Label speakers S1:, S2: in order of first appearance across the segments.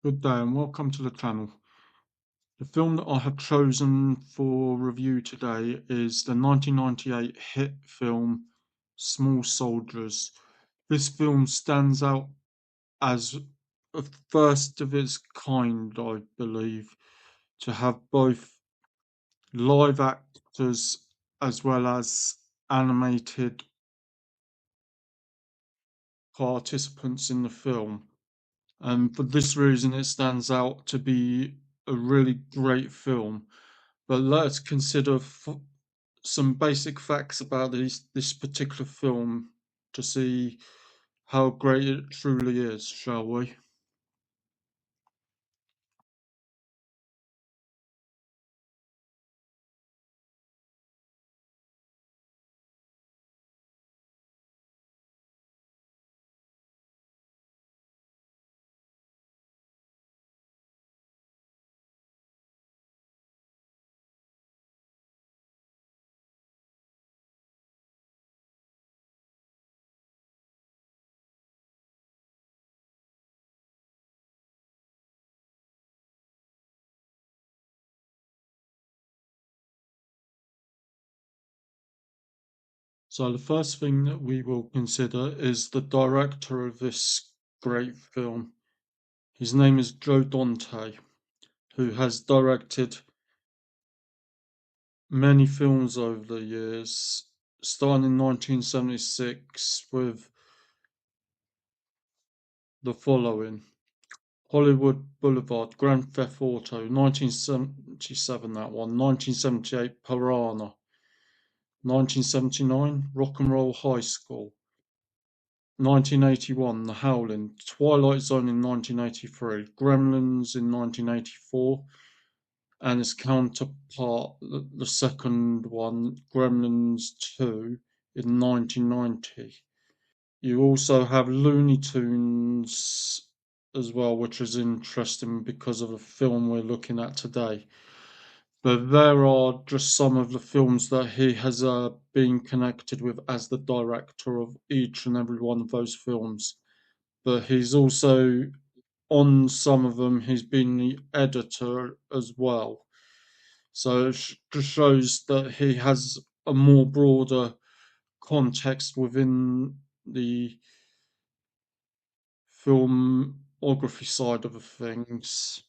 S1: Good day and welcome to the channel. The film that I have chosen for review today is the 1998 hit film Small Soldiers. This film stands out as a first of its kind, I believe, to have both live actors as well as animated participants in the film. And for this reason, it stands out to be a really great film. But let's consider some basic facts about this particular film to see how great it truly is, shall we? So the first thing that we will consider is the director of this great film. His name is Joe Dante, who has directed many films over the years, starting in 1976 with the following: Hollywood Boulevard, Grand Theft Auto, 1977, that one, 1978, Piranha, 1979, Rock and Roll High School, 1981, The Howling, Twilight Zone in 1983, Gremlins in 1984, and its counterpart, the second one, Gremlins 2, in 1990. You also have Looney Tunes as well, which is interesting because of the film we're looking at today. But there are just some of the films that he has been connected with as the director of each and every one of those films. But he's also, on some of them, he's been the editor as well. So it just shows that he has a more broader context within the filmography side of things.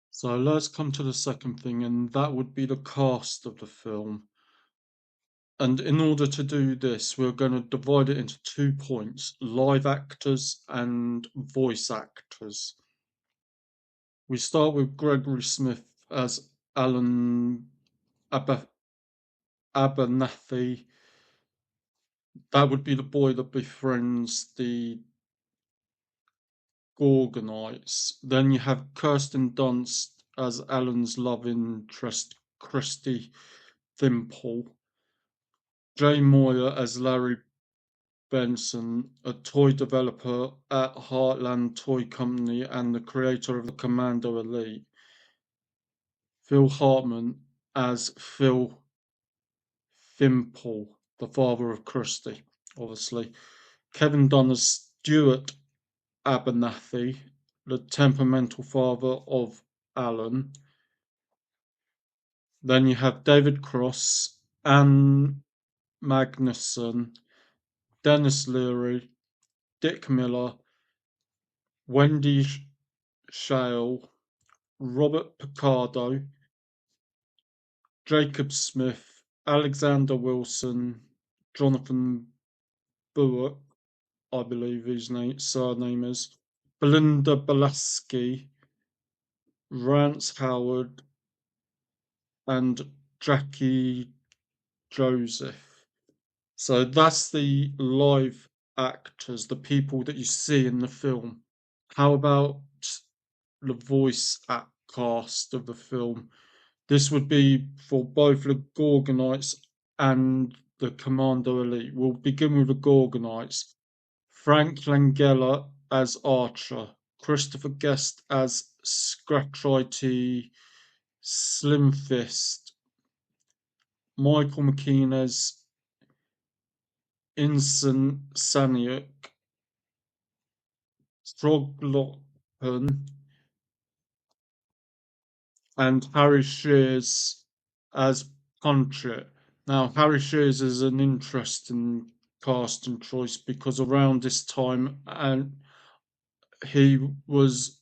S1: So let's come to the second thing, and that would be the cast of the film. And in order to do this, we're going to divide it into 2 points: live actors and voice actors. We start with Gregory Smith as Alan Abernathy. That would be the boy that befriends the Gorgonites. Then you have Kirsten Dunst as Alan's love interest, Christy Thimple. Jay Moyer as Larry Benson, a toy developer at Heartland Toy Company and the creator of the Commando Elite. Phil Hartman as Phil Thimple, the father of Christy, obviously. Kevin Dunn as Stuart Abernathy, the temperamental father of Alan. Then you have David Cross, Anne Magnuson, Dennis Leary, Dick Miller, Wendy Shale, Robert Picardo, Jacob Smith, Alexander Wilson, Jonathan Bullock, I believe his surname is, Belinda Balaski, Rance Howard, and Jackie Joseph. So that's the live actors, the people that you see in the film. How about the voice act cast of the film? This would be for both the Gorgonites and the Commando Elite. We'll begin with the Gorgonites. Frank Langella as Archer, Christopher Guest as Scratch-IT Slim Fist, Michael McKean as Saniac, Troglopen, and Harry Shears as Punchet. Now, Harry Shears is an interesting casting choice because around this time, and he was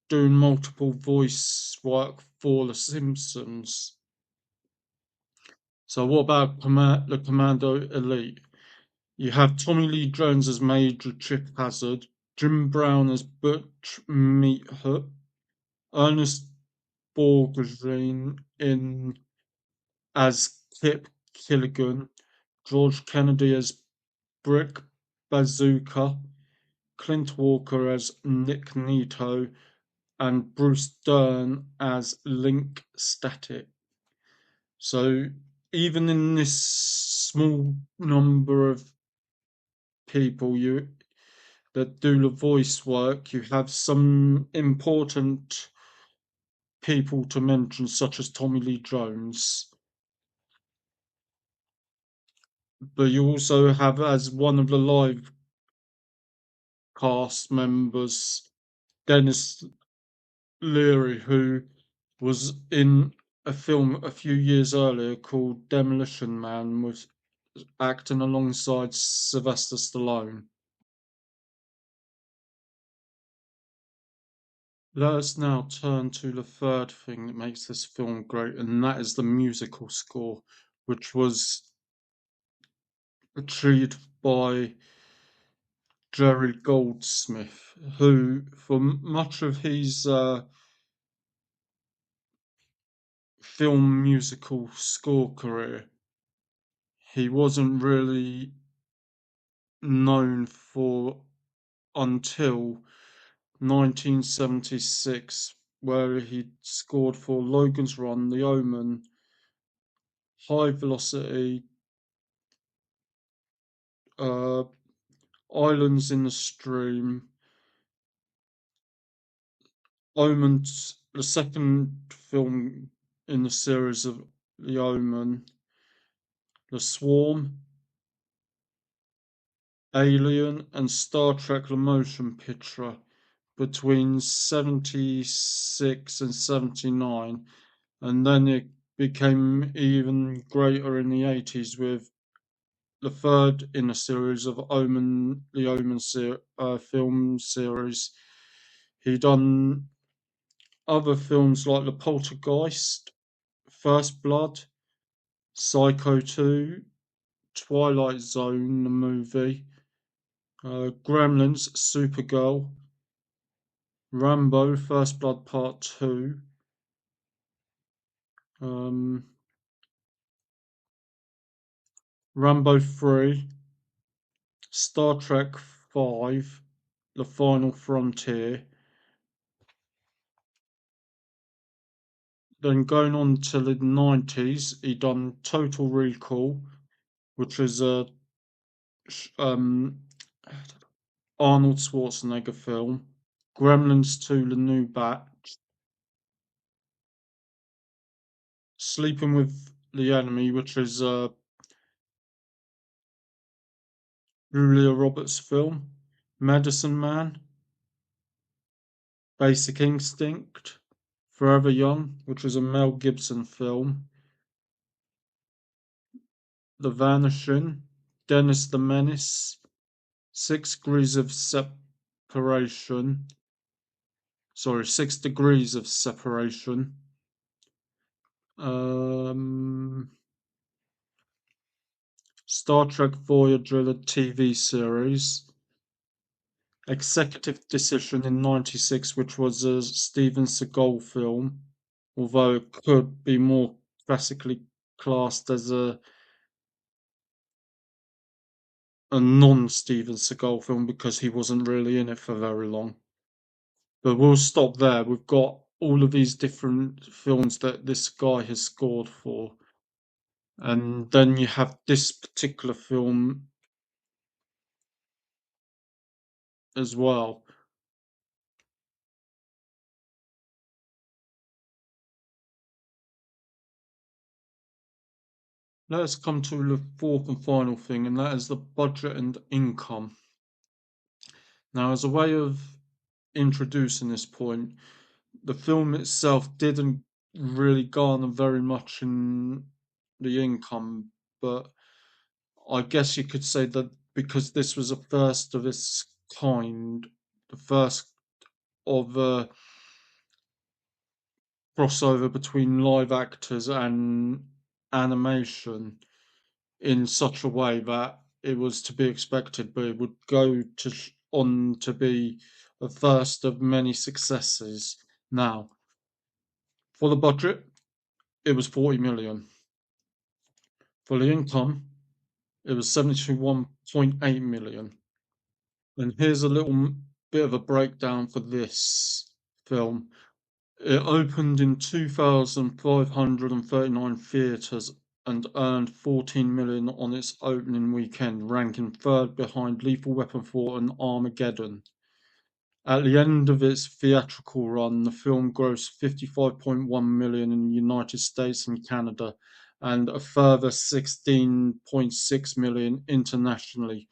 S1: doing multiple voice work for The Simpsons. So, what about the Commando Elite? You have Tommy Lee Jones as Major Chip Hazard, Jim Brown as Butch Meathead, Ernest Borgnine in as Kip Killigan, George Kennedy as Brick Bazooka, Clint Walker as Nick Nito, and Bruce Dern as Link Static. So even in this small number of people that do the voice work, you have some important people to mention, such as Tommy Lee Jones. But you also have as one of the live cast members Dennis Leary, who was in a film a few years earlier called Demolition Man, with acting alongside Sylvester Stallone. Let us now turn to the third thing that makes this film great, and that is the musical score, which was achieved by Jerry Goldsmith, who, for much of his film musical score career, he wasn't really known for until 1976, where he scored for Logan's Run, The Omen, High Velocity, uh, Islands in the Stream, Omen's the second film in the series of The Omen, The Swarm, Alien, and Star Trek The Motion Picture between 76 and 79, and then it became even greater in the 80s with the third in a series of the Omen film series. He done other films like The Poltergeist, First Blood, Psycho 2, Twilight Zone, the movie, Gremlins, Supergirl, Rambo, First Blood Part 2, um, Rambo 3, Star Trek 5, The Final Frontier. Then going on to the 90s, he done Total Recall, which is a um, Arnold Schwarzenegger film. Gremlins 2, The New Batch. Sleeping with the Enemy, which is a Julia Roberts film. Medicine Man. Basic Instinct. Forever Young, which was a Mel Gibson film. The Vanishing. Dennis the Menace. 6 Degrees of Separation. Sorry, 6 Degrees of Separation. Star Trek Voyager, the TV series. Executive Decision in '96, which was a Steven Seagal film, although it could be more classically classed as a non-Steven Seagal film because he wasn't really in it for very long. But we'll stop there. We've got all of these different films that this guy has scored for. And then you have this particular film as well. Let's come to the fourth and final thing, and that is the budget and income. Now, as a way of introducing this point, the film itself didn't really garner very much in the income, but I guess you could say that because this was a first of its kind, the first of a crossover between live actors and animation in such a way that it was to be expected, but it would go to on to be the first of many successes. Now, for the budget, it was 40 million. For the income, it was 71.8 million. And here's a little bit of a breakdown for this film. It opened in 2,539 theatres and earned 14 million on its opening weekend, ranking third behind Lethal Weapon 4 and Armageddon. At the end of its theatrical run, the film grossed 55.1 million in the United States and Canada and a further 16.6 million internationally,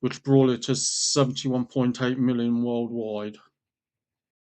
S1: which brought it to 71.8 million worldwide.